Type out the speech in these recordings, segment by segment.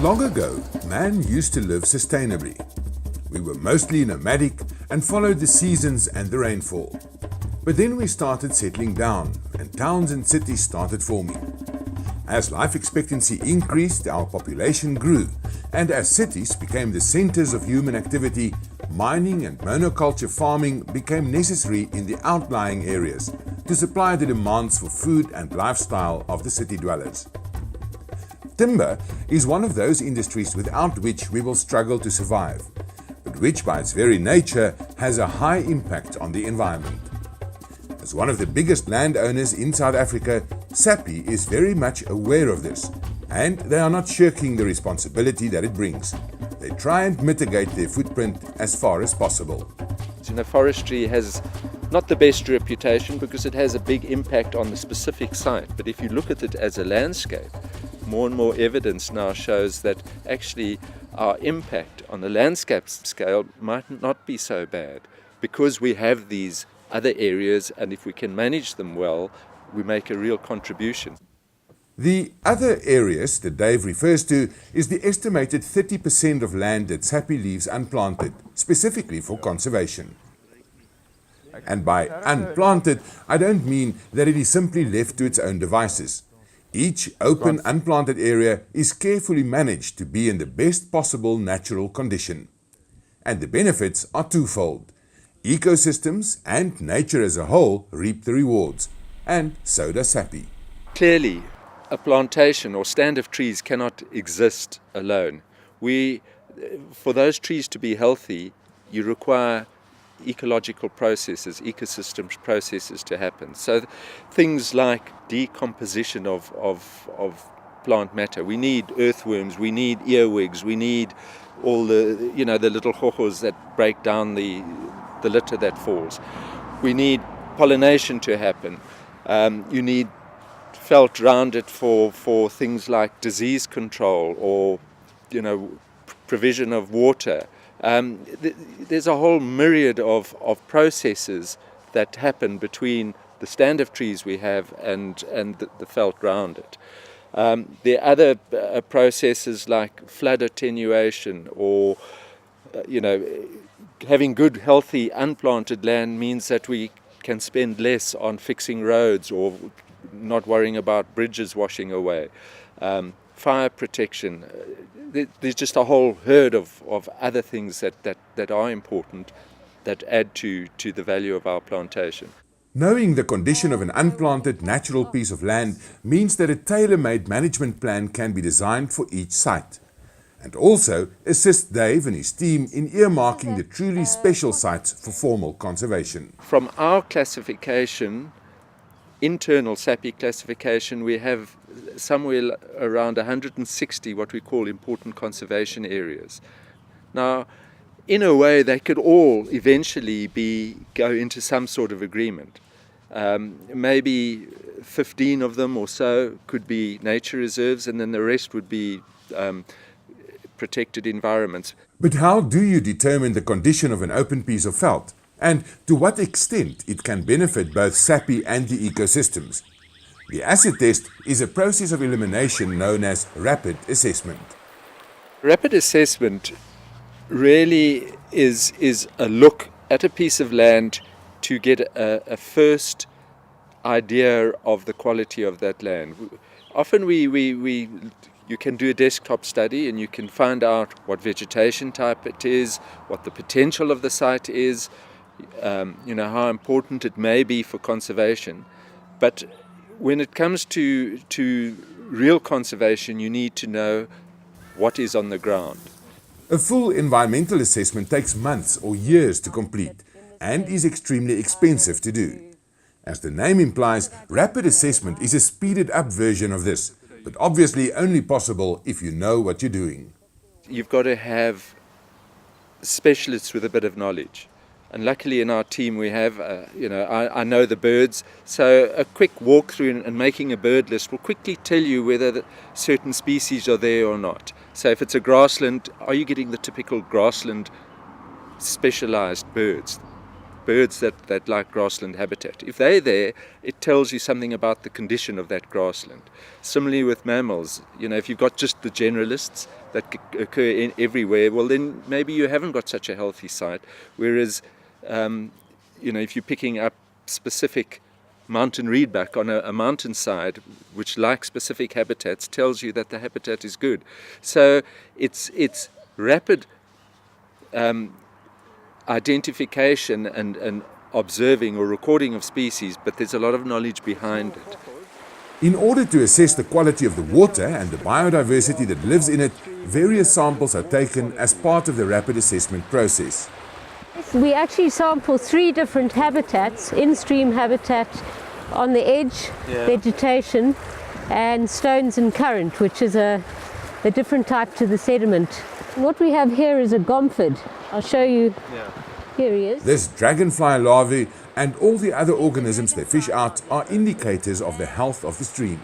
Long ago, man used to live sustainably. We were mostly nomadic and followed the seasons and the rainfall. But then we started settling down and towns and cities started forming. As life expectancy increased, our population grew, and as cities became the centers of human activity, mining and monoculture farming became necessary in the outlying areas to supply the demands for food and lifestyle of the city dwellers. Timber is one of those industries without which we will struggle to survive, but which by its very nature has a high impact on the environment. As one of the biggest landowners in South Africa, Sappi is very much aware of this, and they are not shirking the responsibility that it brings. They try and mitigate their footprint as far as possible. Forestry has not the best reputation because it has a big impact on the specific site, but if you look at it as a landscape, more and more evidence now shows that actually our impact on the landscape scale might not be so bad because we have these other areas, and if we can manage them well, we make a real contribution. The other areas that Dave refers to is the estimated 30% of land that Sappi leaves unplanted, specifically for conservation. And by unplanted, I don't mean that it is simply left to its own devices. Each open, unplanted area is carefully managed to be in the best possible natural condition. And the benefits are twofold. Ecosystems and nature as a whole reap the rewards, and so does Sappi. Clearly, a plantation or stand of trees cannot exist alone. For those trees to be healthy, you require ecological processes, ecosystems processes to happen. So things like decomposition of plant matter. We need earthworms, we need earwigs, we need all the little hohos that break down the litter that falls. We need pollination to happen. You need felt round it for things like disease control or provision of water. There's a whole myriad of processes that happen between the stand of trees we have and the felt round it. There are other processes like flood attenuation or having good, healthy, unplanted land means that we can spend less on fixing roads or not worrying about bridges washing away. Fire protection. There's just a whole herd of other things that are important that add to the value of our plantation. Knowing the condition of an unplanted natural piece of land means that a tailor-made management plan can be designed for each site, and also assist Dave and his team in earmarking the truly special sites for formal conservation. From our classification, internal Sappi classification, we have somewhere around 160 what we call important conservation areas. Now, in a way, they could all eventually go into some sort of agreement. Maybe 15 of them or so could be nature reserves, and then the rest would be protected environments. But how do you determine the condition of an open piece of veld, and to what extent it can benefit both Sappi and the ecosystems? The acid test is a process of elimination known as rapid assessment. Rapid assessment really is a look at a piece of land to get a first idea of the quality of that land. Often you can do a desktop study and you can find out what vegetation type it is, what the potential of the site is, how important it may be for conservation. But when it comes to real conservation, you need to know what is on the ground. A full environmental assessment takes months or years to complete and is extremely expensive to do. As the name implies, rapid assessment is a speeded up version of this, but obviously only possible if you know what you're doing. You've got to have specialists with a bit of knowledge. And luckily in our team we have, I know the birds, so a quick walkthrough and making a bird list will quickly tell you whether certain species are there or not. So if it's a grassland, are you getting the typical grassland specialized birds? birds that like grassland habitat. If they're there, it tells you something about the condition of that grassland. Similarly with mammals, if you've got just the generalists that occur everywhere, well then maybe you haven't got such a healthy site. Whereas, if you're picking up specific mountain reedbuck on a mountainside, which like specific habitats, tells you that the habitat is good. So it's rapid identification and observing or recording of species, but there's a lot of knowledge behind it. In order to assess the quality of the water and the biodiversity that lives in it, various samples are taken as part of the rapid assessment process. We actually sample 3 different habitats: in-stream habitat, on the edge, vegetation, and stones and current, which is a different type to the sediment. What we have here is a gomphid. I'll show you. Here he is. This dragonfly larvae and all the other organisms they fish out are indicators of the health of the stream.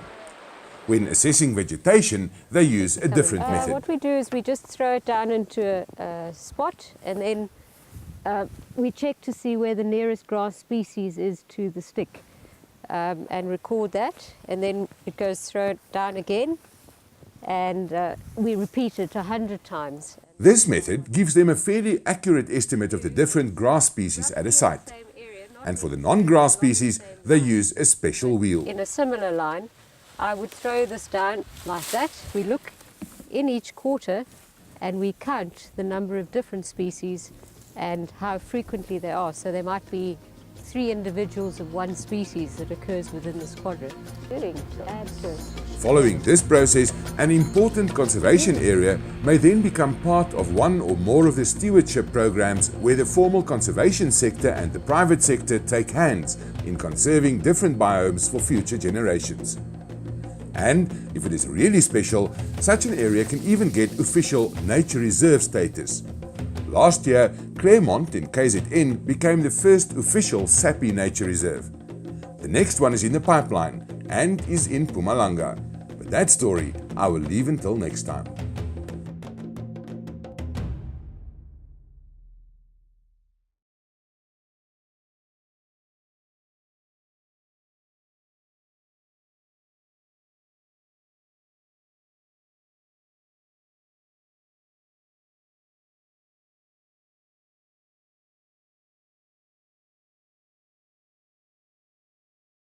When assessing vegetation, they use a different method. What we do is we just throw it down into a spot, and then we check to see where the nearest grass species is to the stick, and record that, and then it goes thrown down again, and we repeat it 100 times. This method gives them a fairly accurate estimate of the different grass species at a site. And for the non-grass species, they use a special wheel. In a similar line, I would throw this down like that. We look in each quarter and we count the number of different species and how frequently they are. So there might be 3 individuals of one species that occurs within this quadrant. Following this process, an important conservation area may then become part of one or more of the stewardship programs where the formal conservation sector and the private sector take hands in conserving different biomes for future generations. And if it is really special, such an area can even get official nature reserve status. Last year, Claremont in KZN became the first official Sappi nature reserve. The next one is in the pipeline and is in Mpumalanga. But that story I will leave until next time.